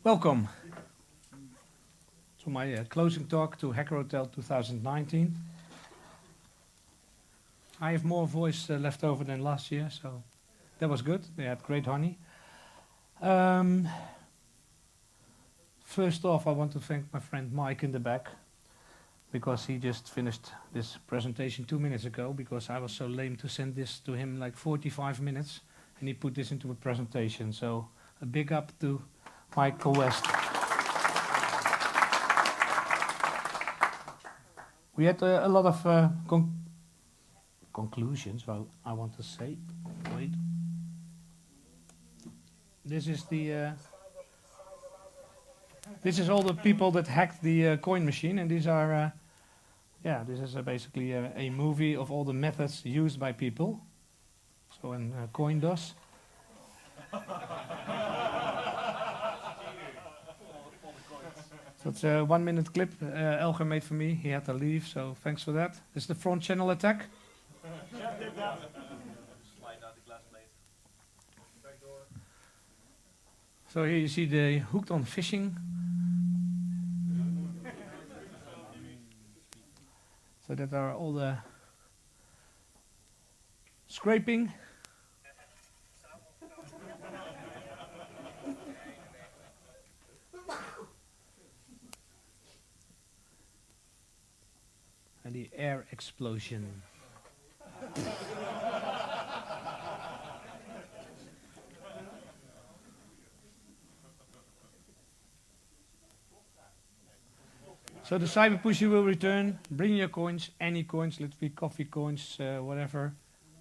Welcome to my closing talk to Hacker Hotel 2019. I have more voice left over than last year, so that was good. They had great honey. First off, I want to thank my friend Mike in the back, because he just finished this presentation 2 minutes ago, because I was so lame to send this to him like 45 minutes, and he put this into a presentation. So a big up to Michael West. We had a lot of conclusions, well, I want to say. Wait. This is the... this is all the people that hacked the coin machine, and these are... yeah, this is basically a movie of all the methods used by people. So, and coin does. So it's a 1 minute clip Elger made for me. He had to leave, so thanks for that. This is the front channel attack. So here you see the hooked on fishing. So that are all the scraping. And the air explosion. So the Cyber Pusher will return. Bring your coins, any coins, let's be coffee coins, whatever.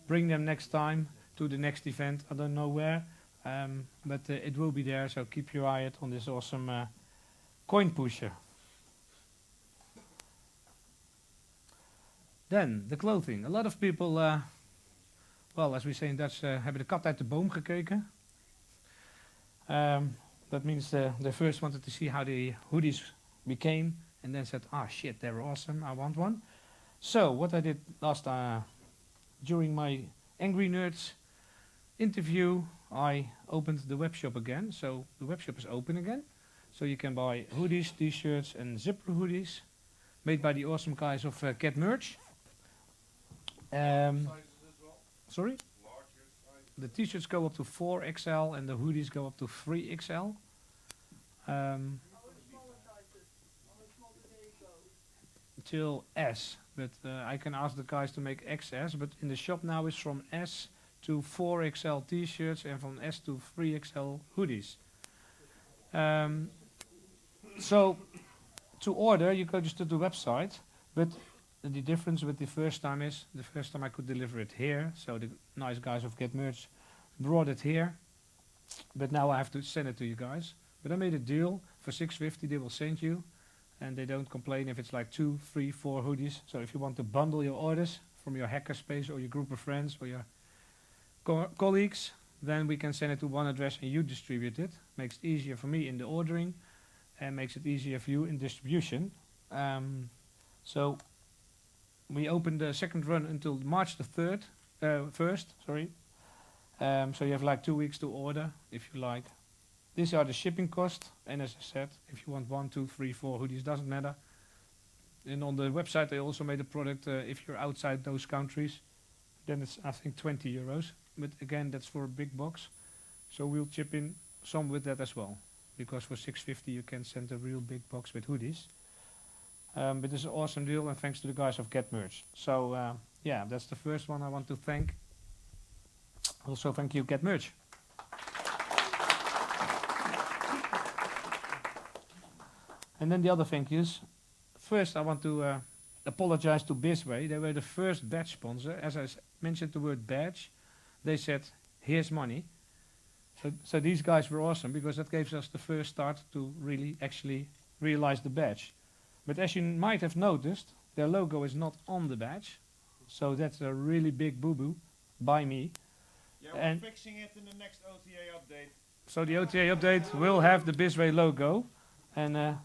Bring them next time to the next event. I don't know where, but it will be there. So keep your eye out on this awesome coin pusher. Then the clothing. A lot of people, well, as we say in Dutch, hebben de kat uit de boom gekeken. That means they first wanted to see how the hoodies became. And then said, ah shit, they're awesome, I want one. So what I did last during my Angry Nerds interview, I opened the webshop again. So the webshop is open again. So you can buy hoodies, t-shirts and zipper hoodies made by the awesome guys of Get Merch. Sorry? The t-shirts go up to 4XL and the hoodies go up to 3XL. Till S, but I can ask the guys to make XS, but in the shop now it's from S to 4XL t-shirts and from S to 3XL hoodies. So to order you go just to the website, but the difference with the first time is, the first time I could deliver it here, so the nice guys of Get Merch brought it here, but now I have to send it to you guys. But I made a deal, for $6.50 they will send you. And they don't complain if it's like 2, 3, 4 hoodies. So if you want to bundle your orders from your hackerspace or your group of friends or your colleagues, then we can send it to one address and you distribute it. Makes it easier for me in the ordering and makes it easier for you in distribution. So we opened the second run until March the 1st. Sorry. So you have like 2 weeks to order if you like. These are the shipping costs, and as I said, if you want 1, 2, 3, 4 hoodies, doesn't matter. And on the website they also made a product, if you're outside those countries, then it's I think €20. But again, that's for a big box. So we'll chip in some with that as well. Because for $6.50 you can send a real big box with hoodies. But it's an awesome deal, and thanks to the guys of Get Merch. So yeah, that's the first one I want to thank. Also thank you, Get Merch. And then the other thank yous. First, I want to apologize to Bizway. They were the first badge sponsor. As I mentioned the word badge, they said, here's money. So these guys were awesome, because that gave us the first start to really actually realize the badge. But as you might have noticed, their logo is not on the badge. So that's a really big boo-boo by me. Yeah, we're fixing it in the next OTA update. So the OTA update will have the Bizway logo. And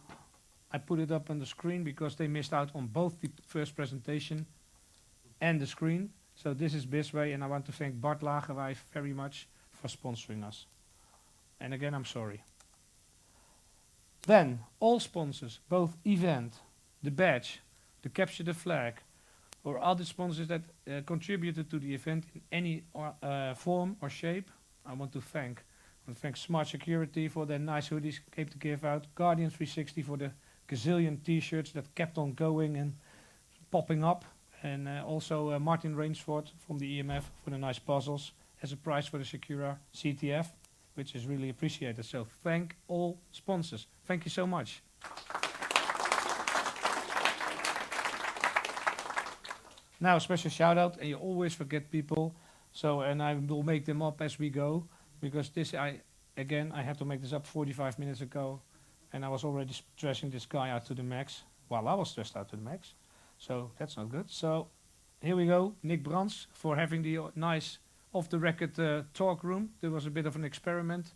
I put it up on the screen because they missed out on both the first presentation and the screen. So this is Bizway, and I want to thank Bart Lagerwijf very much for sponsoring us. And again, I'm sorry. Then, all sponsors, both event, the badge, the capture the flag, or other sponsors that contributed to the event in any form or shape, I want to thank. I want to thank Smart Security for their nice hoodies came to give out, Guardian 360 for the gazillion t-shirts that kept on going and popping up, and also Martin Rainsford from the EMF for the nice puzzles as a prize for the Secura CTF, which is really appreciated. So thank all sponsors. Thank you so much. Now a special shout out, and you always forget people, so and I will make them up as we go, because this I had to make this up 45 minutes ago, and I was already stressing this guy out to the max while I was stressed out to the max, so that's not good. So here we go, Nick Brands for having the nice off-the-record talk room. There was a bit of an experiment.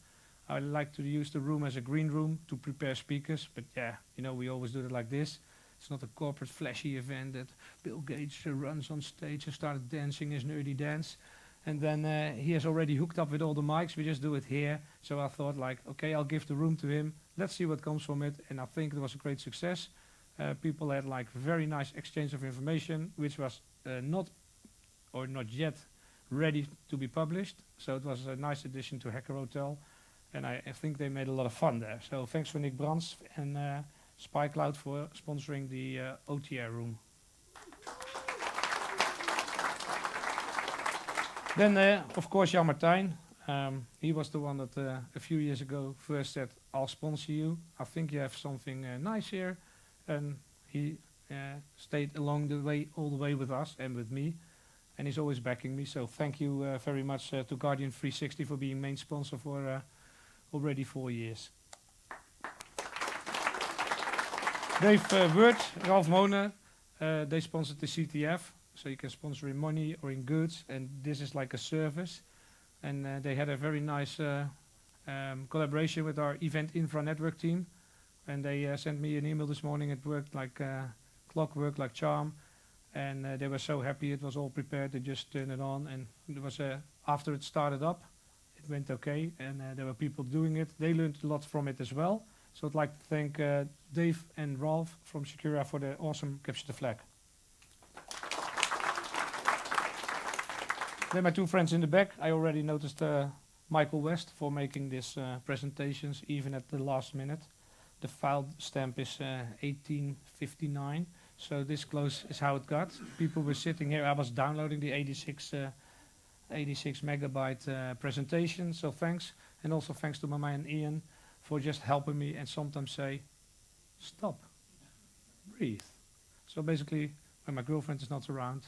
I like to use the room as a green room to prepare speakers, but yeah, you know, we always do it like this. It's not a corporate flashy event that Bill Gates runs on stage and started dancing his nerdy dance. And then he has already hooked up with all the mics. We just do it here. So I thought like, okay, I'll give the room to him. Let's see what comes from it. And I think it was a great success. People had like very nice exchange of information, which was not yet ready to be published. So it was a nice addition to Hacker Hotel. And I think they made a lot of fun there. So thanks for Nick Brands and SpyCloud for sponsoring the OTR room. Then, of course, Jan Martijn. He was the one that a few years ago first said, I'll sponsor you. I think you have something nice here. And he stayed along the way, all the way with us and with me. And he's always backing me. So thank you very much to Guardian 360 for being main sponsor for already 4 years. Dave Word, Ralph Moner, they sponsored the CTF, so you can sponsor in money or in goods, and this is like a service. And they had a very nice collaboration with our Event Infra Network team, and they sent me an email this morning. It worked like clockwork, like charm, and they were so happy. It was all prepared. They just turned it on, and it was after it started up, it went okay, and there were people doing it. They learned a lot from it as well. So I'd like to thank Dave and Ralph from Secura for the awesome Capture the Flag. Then my two friends in the back, I already noticed Michael West for making these presentations even at the last minute. The file stamp is 1859, so this close is how it got. People were sitting here, I was downloading the 86 megabyte presentation, so thanks. And also thanks to my man Ian for just helping me and sometimes say, stop, breathe. So basically, when my girlfriend is not around,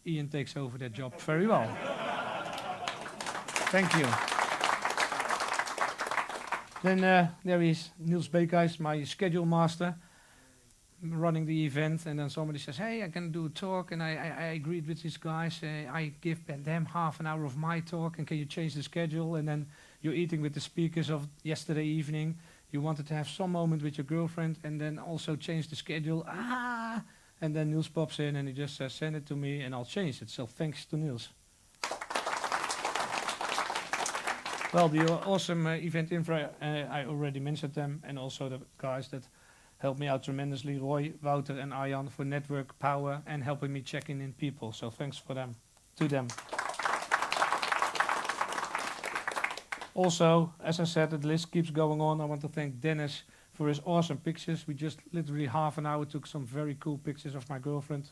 Ian takes over that job very well. Thank you. Then there is Niels Beekhuis, my schedule master, running the event, and then somebody says, hey, I can do a talk, and I agreed with these guys. I give them half an hour of my talk, and can you change the schedule? And then you're eating with the speakers of yesterday evening. You wanted to have some moment with your girlfriend, and then also change the schedule. And then Niels pops in, and he just says, send it to me, and I'll change it. So thanks to Niels. Well, the awesome Event Infra, I already mentioned them, and also the guys that helped me out tremendously, Roy, Wouter and Arjan for network power and helping me checking in people. So thanks for them, to them. Also, as I said, the list keeps going on. I want to thank Dennis for his awesome pictures. We just literally half an hour took some very cool pictures of my girlfriend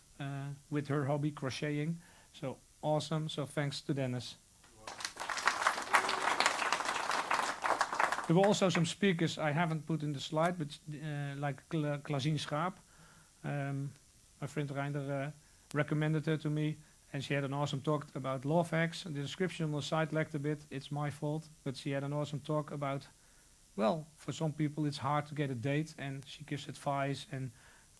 with her hobby, crocheting. So awesome, so thanks to Dennis. There were also some speakers I haven't put in the slide, but like Klazien Schaap. My friend Reinder recommended her to me, and she had an awesome talk about love hacks. The description on the site lacked a bit, it's my fault, but she had an awesome talk about, well, for some people it's hard to get a date, and she gives advice and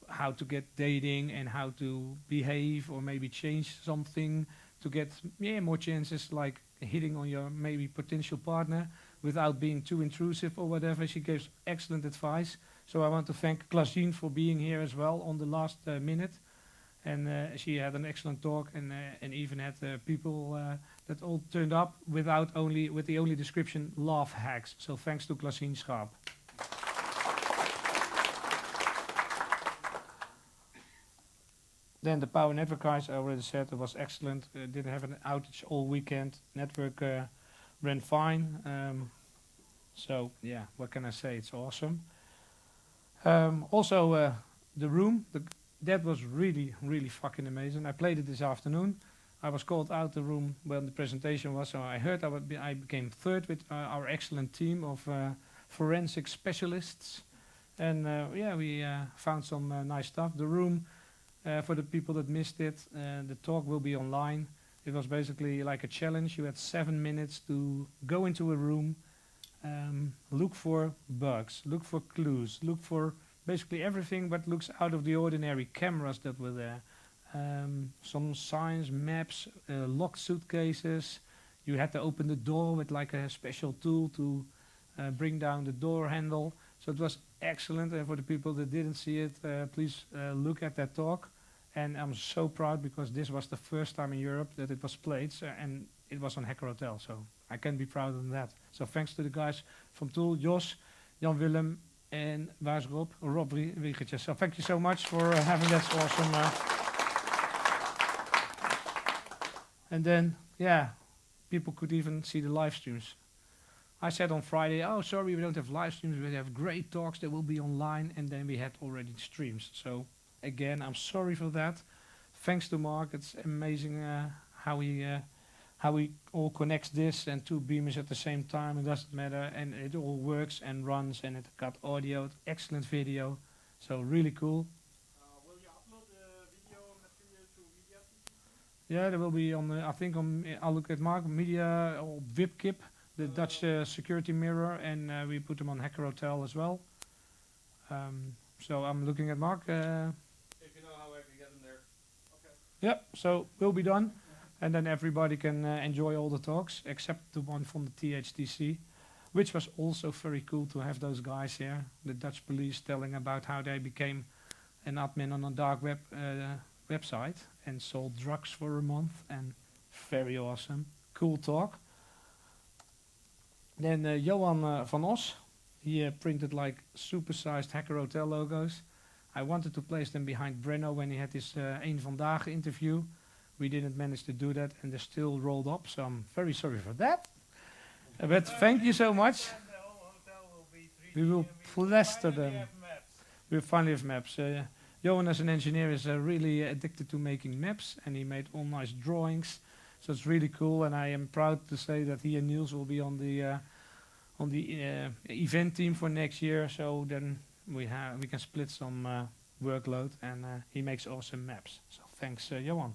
how to get dating and how to behave or maybe change something to get more chances, like hitting on your maybe potential partner without being too intrusive or whatever. She gives excellent advice. So I want to thank Klazien for being here as well on the last minute. And she had an excellent talk, and even had people that all turned up with the only description, love hacks. So thanks to Klazien Schaap. Then the Power Network guys, I already said, it was excellent. Didn't have an outage all weekend. Network ran fine. So yeah, what can I say? It's awesome. Also, the room, that was really, really fucking amazing. I played it this afternoon. I was called out the room when the presentation was, so I heard I became third with our excellent team of forensic specialists. And yeah, we found some nice stuff. The room, for the people that missed it, the talk will be online. It was basically like a challenge. You had 7 minutes to go into a room, look for bugs, look for clues, look for basically everything but looks out of the ordinary. Cameras that were there, some signs, maps, locked suitcases. You had to open the door with like a special tool to bring down the door handle. So it was excellent, and for the people that didn't see it, please look at that talk. And I'm so proud because this was the first time in Europe that it was played, and it was on Hacker Hotel, so I can be proud of that. So thanks to the guys from Tool, Jos, Jan Willem, and waar is Rob? Rob Wiegertjes. So thank you so much for having that awesome. And then, yeah, people could even see the live streams. I said on Friday, oh, sorry, we don't have live streams, we have great talks that will be online, and then we had already streams. So again, I'm sorry for that. Thanks to Mark, it's amazing how he all connects this and 2 beamers at the same time. It doesn't matter, and it all works and runs, and it got audio, excellent video, so really cool. Will you upload the video material to Media? Yeah, there will be on. I think on. I'll look at Mark Media or Wipkip, the Dutch security mirror, and we put them on Hacker Hotel as well. So I'm looking at Mark. If you know how I can get them there. Okay. Yep. So we'll be done, and then everybody can enjoy all the talks except the one from the THTC, which was also very cool to have those guys here, the Dutch police, telling about how they became an admin on a dark web website and sold drugs for a month, and very awesome, cool talk. Then Johan van Os, he printed like supersized Hacker Hotel logos. I wanted to place them behind Brenno when he had his Een Vandaag interview. We didn't manage to do that, and they're still rolled up, so I'm very sorry for that. But thank you so much. We will plaster them. We finally have maps. Johan, as an engineer, is really addicted to making maps, and he made all nice drawings. So it's really cool, and I am proud to say that he and Niels will be on the event team for next year. So then we can split some workload, and he makes awesome maps. So thanks, Johan.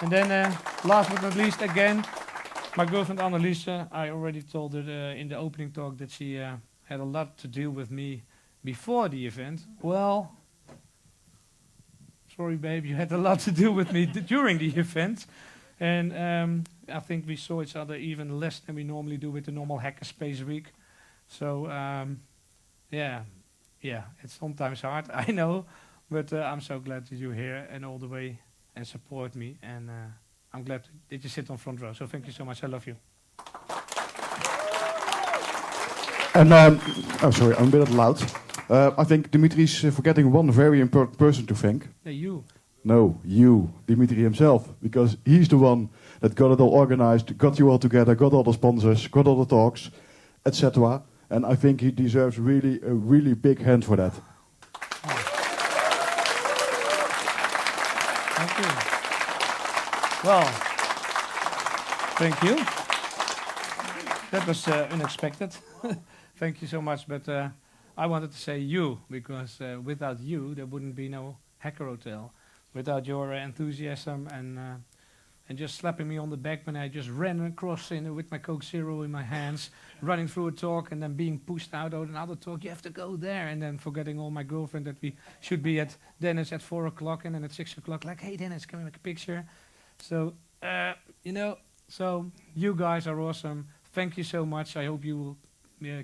And then last but not least, again, my girlfriend Anneliese. I already told her in the opening talk that she had a lot to do with me before the event. Well, sorry, babe, you had a lot to do with me during the event. And I think we saw each other even less than we normally do with the normal Hackerspace week. So, yeah, it's sometimes hard, I know. But I'm so glad that you're here and all the way and support me. And I'm glad that you sit on front row. So thank you so much. I love you. And, sorry, I'm a bit loud. I think Dimitri's forgetting one very important person to thank. You. No, you, Dimitri himself, because he's the one that got it all organized, got you all together, got all the sponsors, got all the talks, etc. And I think he deserves really a really big hand for that. Thank you. Well, thank you. That was unexpected. Thank you so much. But I wanted to say you, because without you, there wouldn't be no Hacker Hotel. Without your enthusiasm and just slapping me on the back when I just ran across with my Coke Zero in my hands, running through a talk and then being pushed out of another talk. You have to go there, and then forgetting all my girlfriend that we should be at Dennis at 4 o'clock and then at 6 o'clock. Like, hey Dennis, can we make a picture? So so you guys are awesome. Thank you so much. I hope you will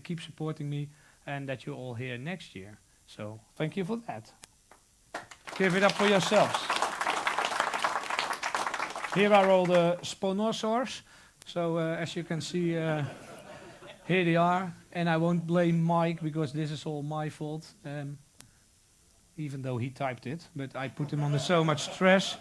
keep supporting me and that you're all here next year. So thank you for that. Give it up for yourselves. Here are all the sponsors. So as you can see, here they are. And I won't blame Mike because this is all my fault. even though he typed it, but I put him under so much stress.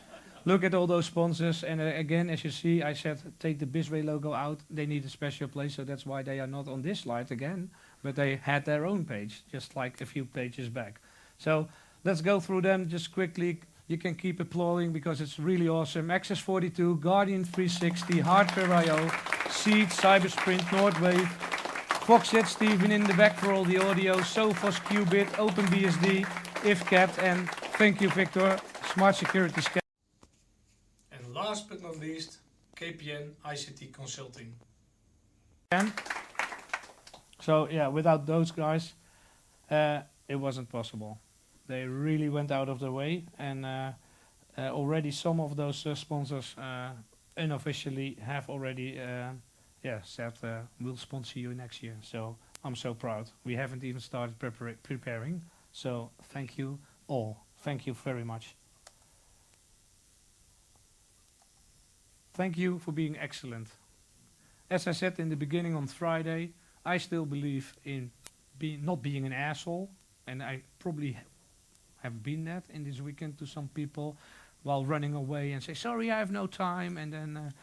Look at all those sponsors, and again, as you see, I said take the Bisway logo out. They need a special place, so that's why they are not on this slide again, but they had their own page, just like a few pages back. So let's go through them just quickly. You can keep applauding because it's really awesome. Access 42, Guardian 360, Hardware.io, Seed, Cybersprint, Nordwave, Foxjet, Steven in the back for all the audio, Sophos, Qubit, OpenBSD, IFCAT, and thank you, Victor, Smart Security Scan. And last but not least, KPN ICT Consulting. So yeah, without those guys, it wasn't possible. They really went out of their way, and already some of those sponsors unofficially have already said we'll sponsor you next year. So I'm so proud. We haven't even started preparing. So thank you all. Thank you very much. Thank you for being excellent. As I said in the beginning on Friday, I still believe in not being an asshole, and I probably have been that in this weekend to some people while running away and say, sorry, I have no time. And then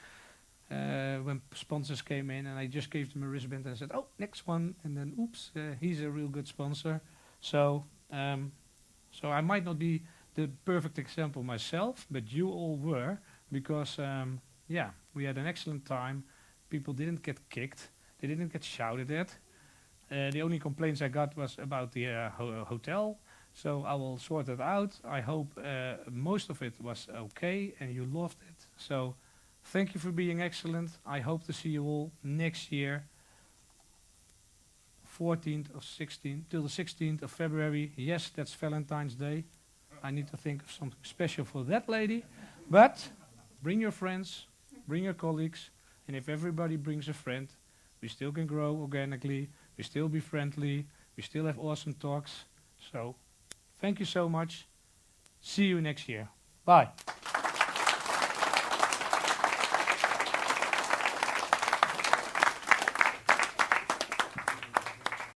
when sponsors came in and I just gave them a wristband and I said, oh, next one. And then, oops, he's a real good sponsor. So so I might not be the perfect example myself, but you all were, because, yeah, we had an excellent time. People didn't get kicked. They didn't get shouted at. The only complaints I got was about the hotel. So I will sort it out. I hope most of it was okay and you loved it. So thank you for being excellent. I hope to see you all next year, 14th or 16th, till the 16th of February. Yes, that's Valentine's Day. I need to think of something special for that lady. But bring your friends, bring your colleagues, and if everybody brings a friend, we still can grow organically, we still be friendly, we still have awesome talks. So thank you so much. See you next year. Bye.